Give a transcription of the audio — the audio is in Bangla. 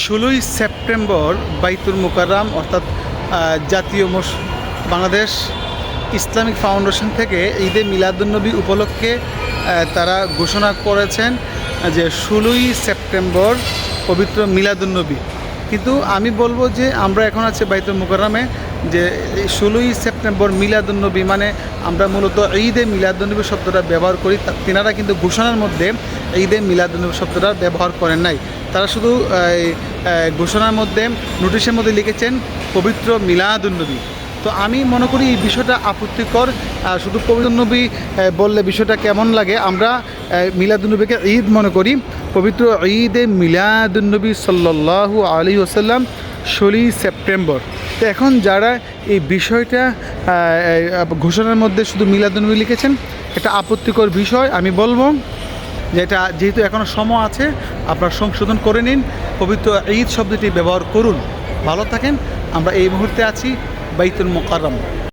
16ই সেপ্টেম্বর বাইতুল মুকাররম অর্থাৎ জাতীয় বাংলাদেশ ইসলামিক ফাউন্ডেশন থেকে ঈদে মিলাদুন্নবী উপলক্ষে তারা ঘোষণা করেছেন যে 16ই সেপ্টেম্বর পবিত্র মিলাদুন্নবী। কিন্তু আমি বলবো যে আমরা এখন আছে বাইতুল মুকাররমে, যে 16ই সেপ্টেম্বর মিলাদুন্নবী মানে আমরা মূলত ঈদে মিলাদুন্নবী শব্দটা ব্যবহার করি। তিনারা কিন্তু ঘোষণার মধ্যে ঈদে মিলাদুন্নবী শব্দটা ব্যবহার করেন নাই। তারা শুধু ঘোষণার মধ্যে নোটিশের মধ্যে লিখেছেন পবিত্র মিলাদুন্নবী। তো আমি মনে করি এই বিষয়টা আপত্তিকর। শুধু পবিত্র নবী বললে বিষয়টা কেমন লাগে? আমরা মিলাদুন্নবীকে ঈদ মনে করি। পবিত্র ঈদে মিলাদুন্নবী সাল্লাল্লাহু আলাইহি ওয়াসাল্লাম 16ই সেপ্টেম্বর। তো এখন যারা এই বিষয়টা ঘোষণার মধ্যে শুধু মিলাদুন্নবী লিখেছেন, এটা আপত্তিকর বিষয়। আমি বলবো যে এটা যেহেতু এখনও সময় আছে, আপনারা সংশোধন করে নিন, পবিত্র ঈদ শব্দটি ব্যবহার করুন। ভালো থাকেন। আমরা এই মুহূর্তে আছি বাইতুল মুকাররম।